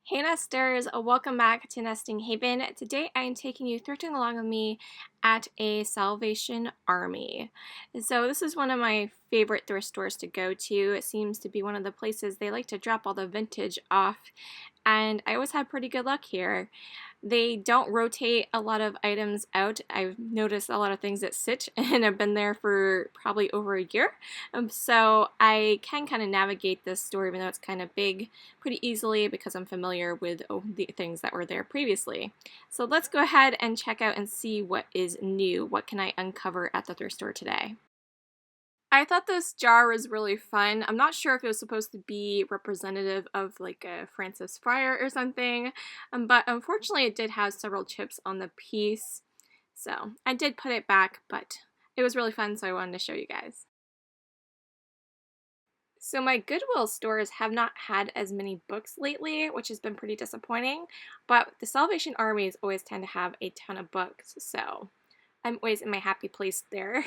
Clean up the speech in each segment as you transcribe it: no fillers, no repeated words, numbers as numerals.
Hey nesters, welcome back to Nesting Haven. Today I am taking you thrifting along with me at a Salvation Army. So this is one of my favorite thrift stores to go to. It seems to be one of the places they like to drop all the vintage off, and I always have pretty good luck here. They don't rotate a lot of items out. I've noticed a lot of things that sit and have been there for probably over a year. So I can kind of navigate this store, even though it's kind of big, pretty easily because I'm familiar with the things that were there previously. So let's go ahead and check out and see what is new. What can I uncover at the thrift store today? I thought this jar was really fun. I'm not sure if it was supposed to be representative of like a Francis Fryer or something, but unfortunately it did have several chips on the piece. So I did put it back, but it was really fun, so I wanted to show you guys. So my Goodwill stores have not had as many books lately, which has been pretty disappointing, but the Salvation Armies always tend to have a ton of books, so I'm always in my happy place there.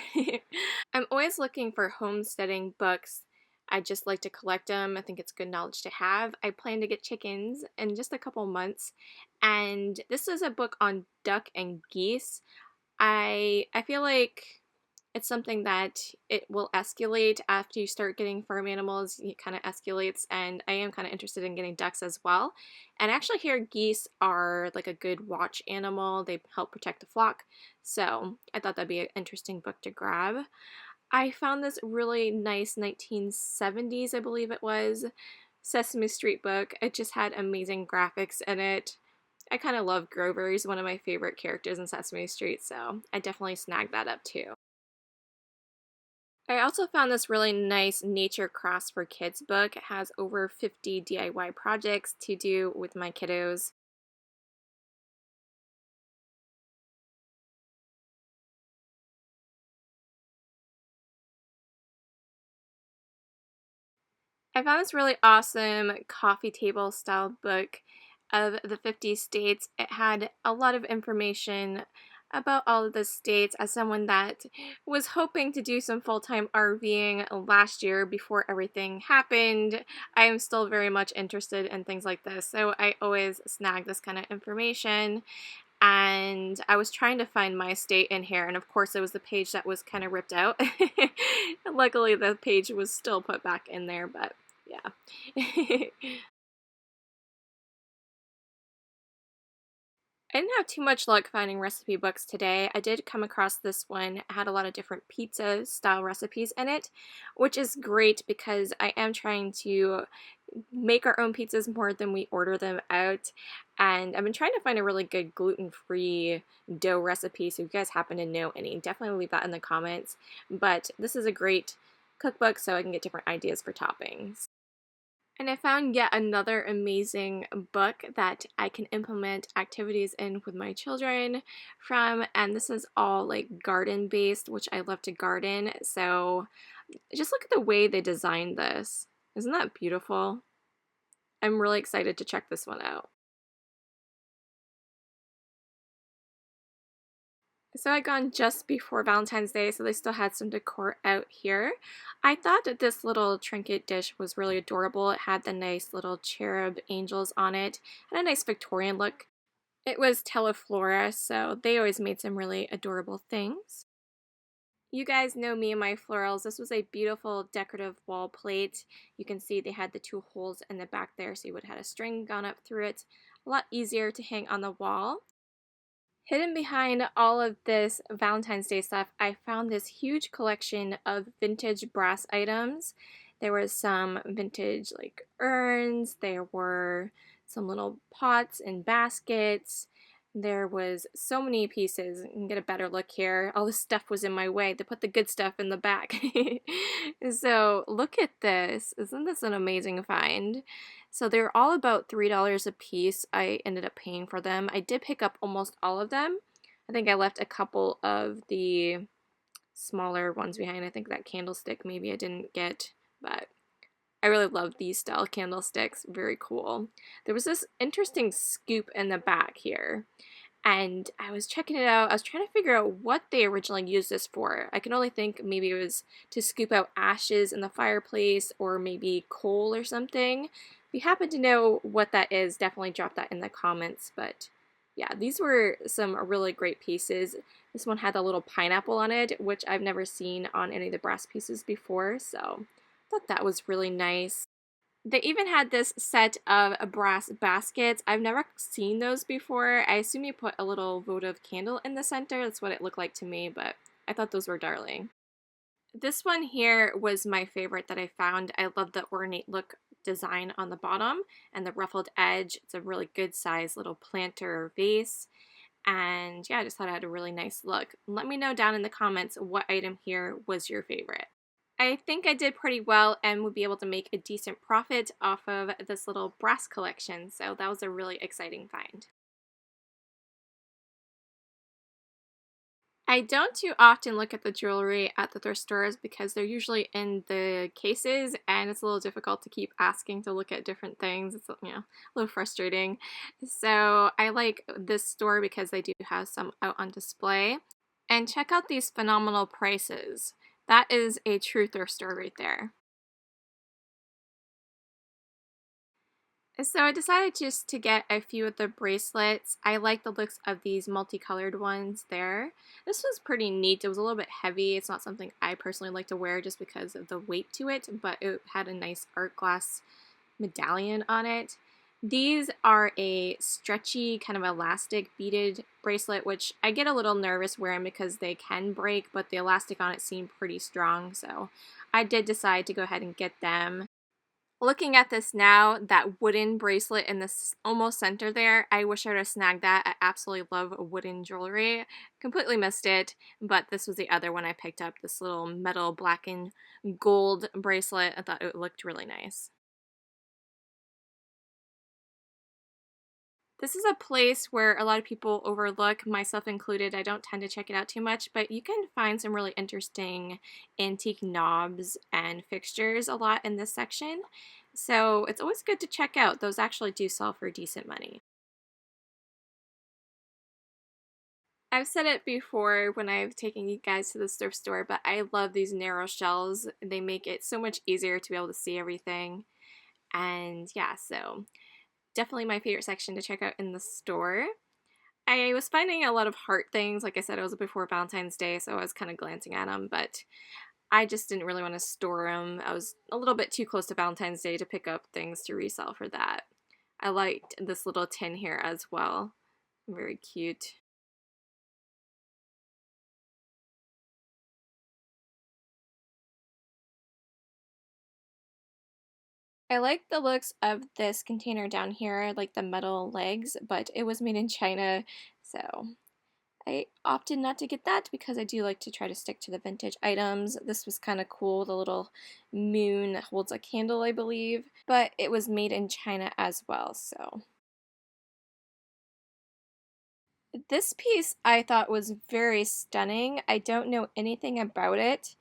I'm always looking for homesteading books. I just like to collect them. I think it's good knowledge to have. I plan to get chickens in just a couple months, and this is a book on duck and geese. I feel like it's something that it will escalate after you start getting farm animals. It kind of escalates, and I am kind of interested in getting ducks as well. And actually here geese are like a good watch animal. They help protect the flock, so I thought that'd be an interesting book to grab. I found this really nice 1970s, I believe it was, Sesame Street book. It just had amazing graphics in it. I kind of love Grover. He's one of my favorite characters in Sesame Street, so I definitely snagged that up too. I also found this really nice Nature Crafts for Kids book. It has over 50 DIY projects to do with my kiddos. I found this really awesome coffee table style book of the 50 states. It had a lot of information about all of the states. As someone that was hoping to do some full-time RVing last year before everything happened, I am still very much interested in things like this. So I always snag this kind of information. And I was trying to find my state in here, and of course it was the page that was kind of ripped out. Luckily the page was still put back in there, but yeah. I didn't have too much luck finding recipe books today. I did come across this one. It had a lot of different pizza style recipes in it, which is great because I am trying to make our own pizzas more than we order them out. And I've been trying to find a really good gluten-free dough recipe, so if you guys happen to know any, definitely leave that in the comments. But this is a great cookbook so I can get different ideas for toppings. And I found yet another amazing book that I can implement activities in with my children from, and this is all like garden based, which I love to garden. So just look at the way they designed this. Isn't that beautiful? I'm really excited to check this one out. So I gone just before Valentine's Day, so they still had some decor out here. I thought that this little trinket dish was really adorable. It had the nice little cherub angels on it and a nice Victorian look. It was Teleflora, so they always made some really adorable things. You guys know me and my florals. This was a beautiful decorative wall plate. You can see they had the two holes in the back there, so you would have had a string gone up through it. A lot easier to hang on the wall. Hidden behind all of this Valentine's Day stuff, I found this huge collection of vintage brass items. There was some vintage like urns, there were some little pots and baskets. There was so many pieces. You can get a better look here. All this stuff was in my way to put the good stuff in the back. So look at this. Isn't this an amazing find? So they're all about $3 a piece. I ended up paying for them. I did pick up almost all of them. I think I left a couple of the smaller ones behind. I think that candlestick maybe I didn't get, but I really love these style candlesticks. Very cool. There was this interesting scoop in the back here, and I was checking it out. I was trying to figure out what they originally used this for. I can only think maybe it was to scoop out ashes in the fireplace or maybe coal or something, If you happen to know what that is, definitely drop that in the comments. But yeah, these were some really great pieces. This one had a little pineapple on it, which I've never seen on any of the brass pieces before, so I thought that was really nice. They even had this set of brass baskets. I've never seen those before. I assume you put a little votive candle in the center. That's what it looked like to me, but I thought those were darling. This one here was my favorite that I found. I love the ornate look design on the bottom and the ruffled edge. It's a really good size little planter vase. And yeah, I just thought it had a really nice look. Let me know down in the comments what item here was your favorite. I think I did pretty well and would be able to make a decent profit off of this little brass collection, so that was a really exciting find. I don't too often look at the jewelry at the thrift stores because they're usually in the cases and it's a little difficult to keep asking to look at different things. It's, you know, a little frustrating. So I like this store because they do have some out on display. And check out these phenomenal prices. That is a true thrift store right there. So I decided just to get a few of the bracelets. I like the looks of these multicolored ones there. This was pretty neat. It was a little bit heavy. It's not something I personally like to wear just because of the weight to it, but it had a nice art glass medallion on it. These are a stretchy kind of elastic beaded bracelet, which I get a little nervous wearing because they can break, but the elastic on it seemed pretty strong, so I did decide to go ahead and get them. Looking at this now, that wooden bracelet in the almost center there, I wish I would have snagged that. I absolutely love wooden jewelry. Completely missed it, but this was the other one I picked up, this little metal black and gold bracelet. I thought it looked really nice. This is a place where a lot of people overlook, myself included. I don't tend to check it out too much, but you can find some really interesting antique knobs and fixtures a lot in this section. So it's always good to check out. Those actually do sell for decent money. I've said it before when I've taken you guys to the thrift store, but I love these narrow shelves. They make it so much easier to be able to see everything. And yeah, so definitely my favorite section to check out in the store. I was finding a lot of heart things. Like I said, it was before Valentine's Day, so I was kind of glancing at them, but I just didn't really want to store them. I was a little bit too close to Valentine's Day to pick up things to resell for that. I liked this little tin here as well. Very cute. I like the looks of this container down here, like the metal legs, but it was made in China, so I opted not to get that because I do like to try to stick to the vintage items. This was kind of cool, the little moon that holds a candle, I believe, but it was made in China as well, so. This piece I thought was very stunning. I don't know anything about it.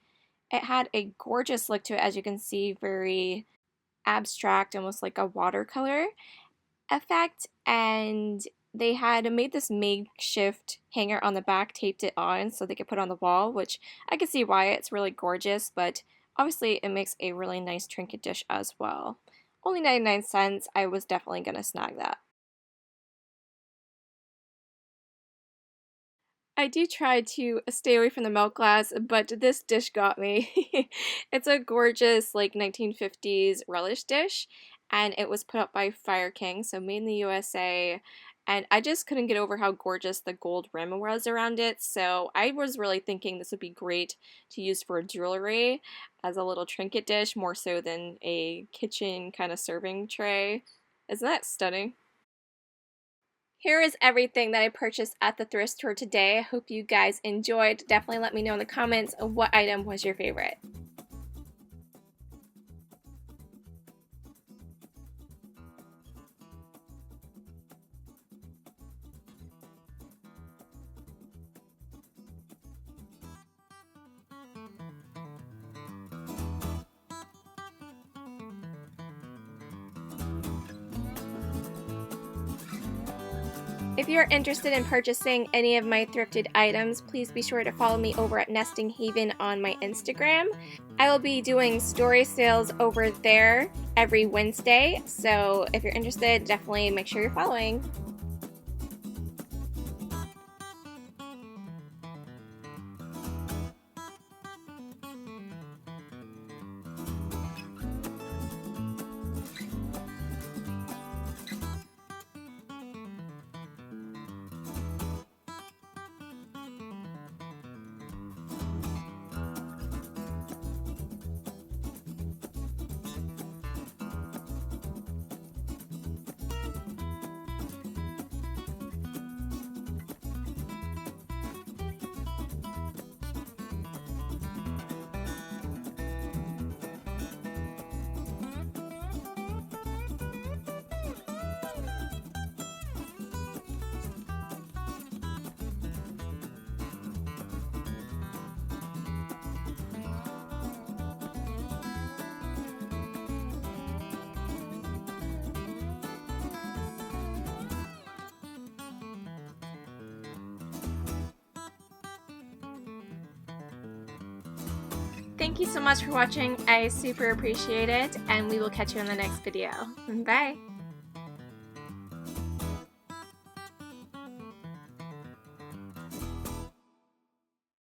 It had a gorgeous look to it, as you can see, very abstract, almost like a watercolor effect, and they had made this makeshift hanger on the back, taped it on so they could put on the wall, which I can see why. It's really gorgeous, but obviously it makes a really nice trinket dish as well. Only 99 cents. I was definitely going to snag that. I do try to stay away from the milk glass, but this dish got me. It's a gorgeous, like, 1950s relish dish, and it was put up by Fire King, so made in the USA, and I just couldn't get over how gorgeous the gold rim was around it, so I was really thinking this would be great to use for jewelry as a little trinket dish, more so than a kitchen kind of serving tray. Isn't that stunning? Here is everything that I purchased at the thrift store today. I hope you guys enjoyed. Definitely let me know in the comments what item was your favorite. If you're interested in purchasing any of my thrifted items, please be sure to follow me over at Nesting Haven on my Instagram. I will be doing story sales over there every Wednesday, so if you're interested, definitely make sure you're following. Thank you so much for watching. I super appreciate it, and we will catch you in the next video. Bye!